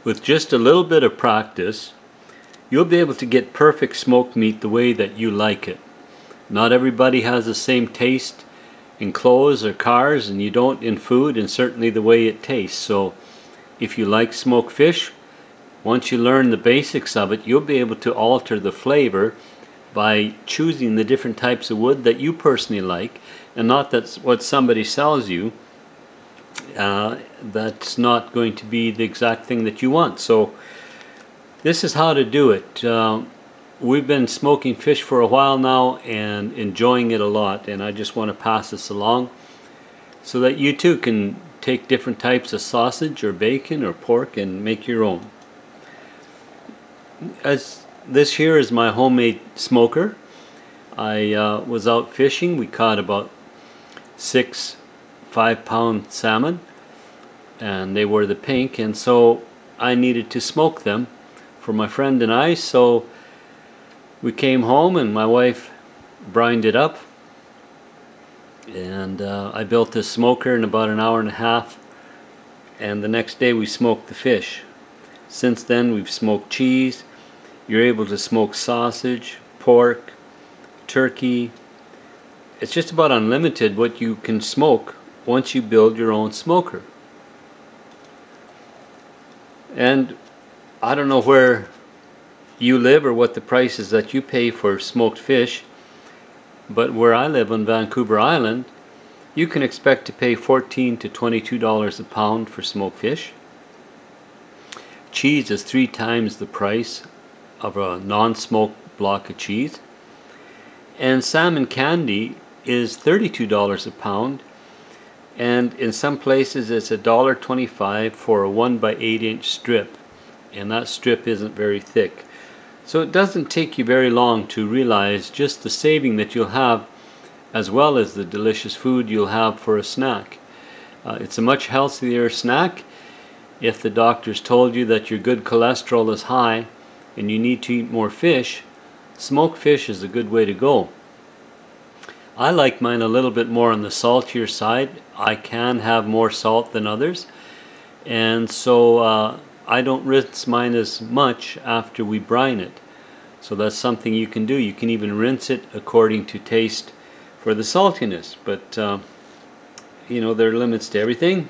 With just a little bit of practice, you'll be able to get perfect smoked meat the way that you like it. Not everybody has the same taste in clothes or cars, and you don't in food, and certainly the way it tastes. So if you like smoked fish, once you learn the basics of it, you'll be able to alter the flavor by choosing the different types of wood that you personally like, and not that's what somebody sells you. That's not going to be the exact thing that you want. So this is how to do it. We've been smoking fish for a while now and enjoying it a lot, and I just want to pass this along so that you too can take different types of sausage or bacon or pork and make your own. As this here is my homemade smoker. I was out fishing. We caught about 6 5-pound salmon, and they were the pink, and so I needed to smoke them for my friend and I. So we came home and my wife brined it up, and I built this smoker in about an hour and a half, and the next day we smoked the fish. Since then we've smoked cheese. You're able to smoke sausage, pork, turkey. It's just about unlimited what you can smoke once you build your own smoker. And I don't know where you live or what the prices that you pay for smoked fish, but where I live on Vancouver Island, you can expect to pay $14 to $22 a pound for smoked fish. Cheese is 3 times the price of a non-smoked block of cheese, and salmon candy is $32 a pound, and in some places it's $1.25 for a 1 by 8 inch strip, and that strip isn't very thick. So it doesn't take you very long to realize just the saving that you'll have, as well as the delicious food you'll have for a snack. It's a much healthier snack. If the doctors told you that your good cholesterol is high and you need to eat more fish, smoked fish is a good way to go. I like mine a little bit more on the saltier side. I can have more salt than others, and so I don't rinse mine as much after we brine it. So that's something you can do. You can even rinse it according to taste for the saltiness, but you know, there are limits to everything.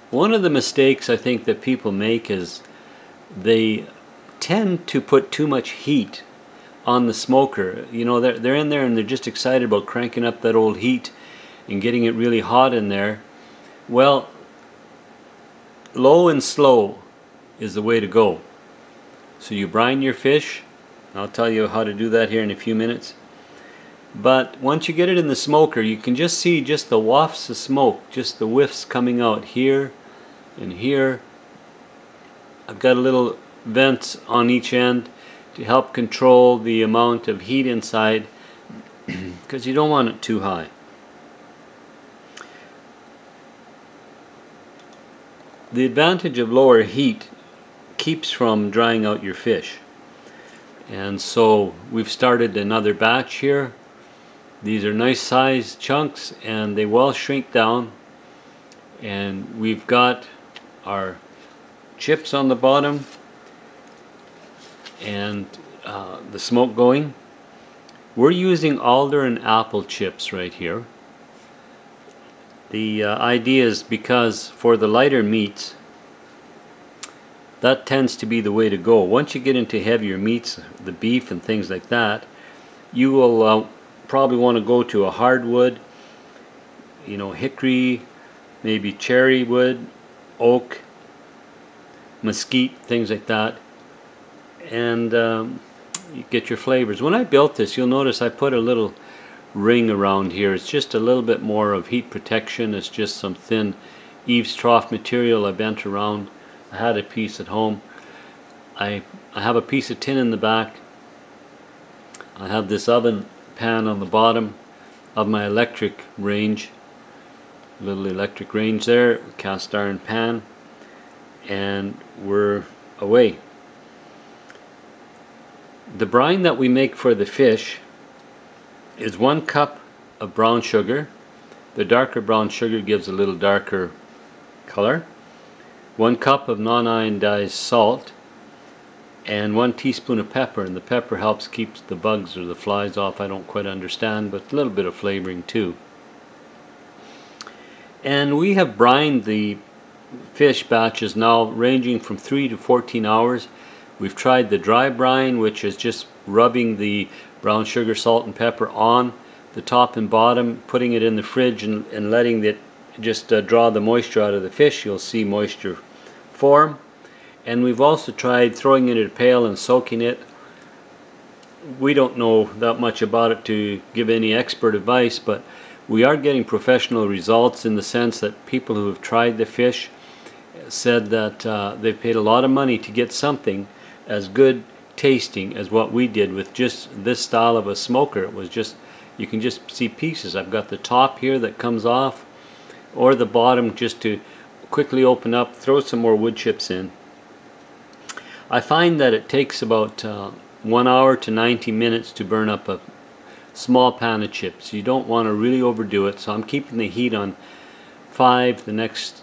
One of the mistakes I think that people make is they tend to put too much heat on the smoker. You know, they're in there and they're just excited about cranking up that old heat and getting it really hot in there. Well, low and slow is the way to go. So you brine your fish. I'll tell you how to do that here in a few minutes. But once you get it in the smoker, you can just see just the wafts of smoke, just the whiffs coming out here and here. I've got a little vents on each end to help control the amount of heat inside, because you don't want it too high. The advantage of lower heat keeps from drying out your fish. And so we've started another batch here. These are nice sized chunks and they well shrink down, and we've got our chips on the bottom and the smoke going. We're using alder and apple chips right here. The idea is because for the lighter meats, that tends to be the way to go. Once you get into heavier meats, the beef and things like that, you will probably want to go to a hardwood, you know, hickory, maybe cherry wood, oak, mesquite, things like that, and you get your flavors. When I built this, you'll notice I put a little ring around here. It's just a little bit more of heat protection. It's just some thin eaves trough material I bent around. I had a piece at home. I have a piece of tin in the back. I have this oven pan on the bottom of my electric range, little electric range there, cast iron pan, and we're away. The brine that we make for the fish is 1 cup of brown sugar. The darker brown sugar gives a little darker color. 1 cup of non-iodized salt, and 1 teaspoon of pepper, and the pepper helps keep the bugs or the flies off. I don't quite understand, but a little bit of flavoring too. And we have brined the fish batches now ranging from 3 to 14 hours. We've tried the dry brine, which is just rubbing the brown sugar, salt, and pepper on the top and bottom, putting it in the fridge and letting it just draw the moisture out of the fish. You'll see moisture form. And we've also tried throwing it in a pail and soaking it. We don't know that much about it to give any expert advice, but we are getting professional results in the sense that people who have tried the fish said that they've paid a lot of money to get something as good tasting as what we did with just this style of a smoker. It was just, you can just see pieces. I've got the top here that comes off, or the bottom, just to quickly open up, throw some more wood chips in. I find that it takes about 1 hour to 90 minutes to burn up a small pan of chips. You don't want to really overdo it, so I'm keeping the heat on 5. The next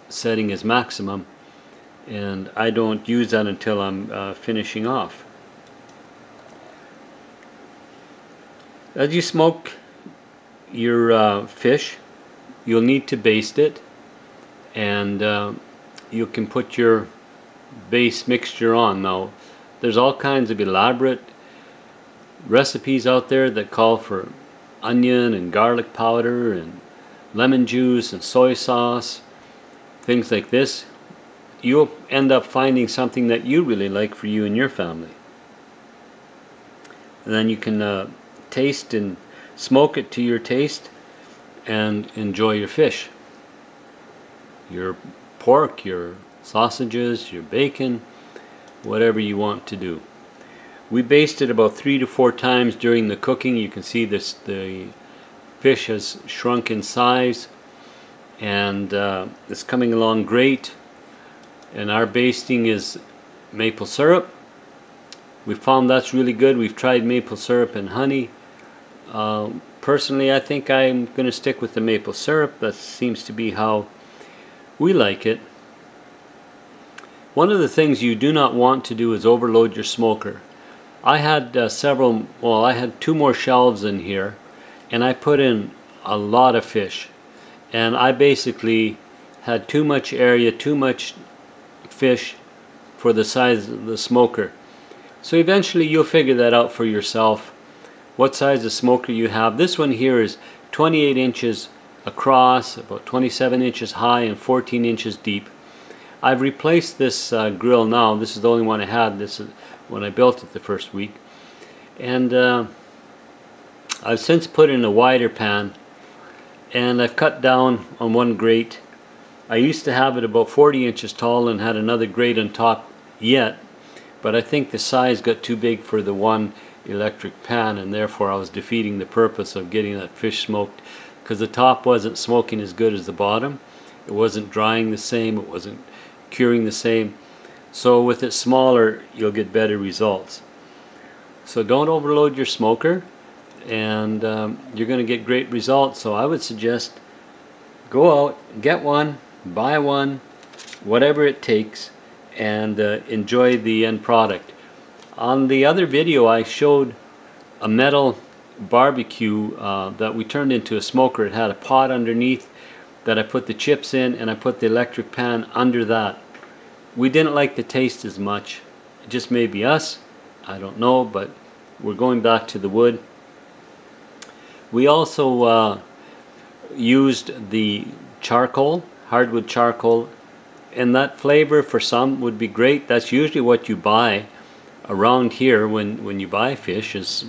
setting is maximum, and I don't use that until I'm finishing off. As you smoke your fish, you'll need to baste it, and you can put your base mixture on. Now, there's all kinds of elaborate recipes out there that call for onion and garlic powder and lemon juice and soy sauce, things like this. You'll end up finding something that you really like for you and your family. And then you can taste and smoke it to your taste and enjoy your fish, your pork, your sausages, your bacon, whatever you want to do. We basted about 3 to 4 times during the cooking. You can see this, the fish has shrunk in size, and it's coming along great. And our basting is maple syrup. We found that's really good. We've tried maple syrup and honey. Personally, I think I'm going to stick with the maple syrup. That seems to be how we like it. One of the things you do not want to do is overload your smoker. I had I had 2 more shelves in here, and I put in a lot of fish, and I basically had too much area, too much fish for the size of the smoker. So eventually you'll figure that out for yourself, what size of smoker you have. This one here is 28 inches across, about 27 inches high, and 14 inches deep. I've replaced this grill now. This is the only one I had. This is when I built it the first week, and I've since put in a wider pan, and I've cut down on one grate. I used to have it about 40 inches tall and had another grate on top yet, but I think the size got too big for the one electric pan, and therefore I was defeating the purpose of getting that fish smoked, because the top wasn't smoking as good as the bottom. It wasn't drying the same, it wasn't curing the same. So with it smaller, you'll get better results. So don't overload your smoker, and you're going to get great results. So I would suggest go out, get one, buy one, whatever it takes, and enjoy the end product. On the other video, I showed a metal barbecue that we turned into a smoker. It had a pot underneath that I put the chips in, and I put the electric pan under that. We didn't like the taste as much. It just may be us, I don't know, but we're going back to the wood. We also used the charcoal, hardwood charcoal, and that flavor for some would be great. That's usually what you buy around here when you buy fish. Is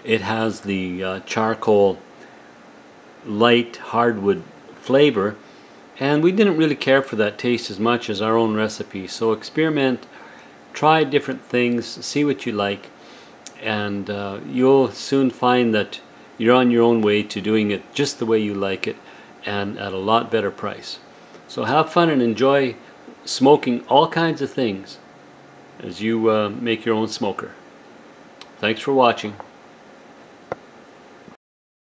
it has the charcoal light hardwood flavor, and we didn't really care for that taste as much as our own recipe. So experiment, try different things, see what you like, and you'll soon find that you're on your own way to doing it just the way you like it, and at a lot better price. So have fun and enjoy smoking all kinds of things as you make your own smoker. Thanks for watching.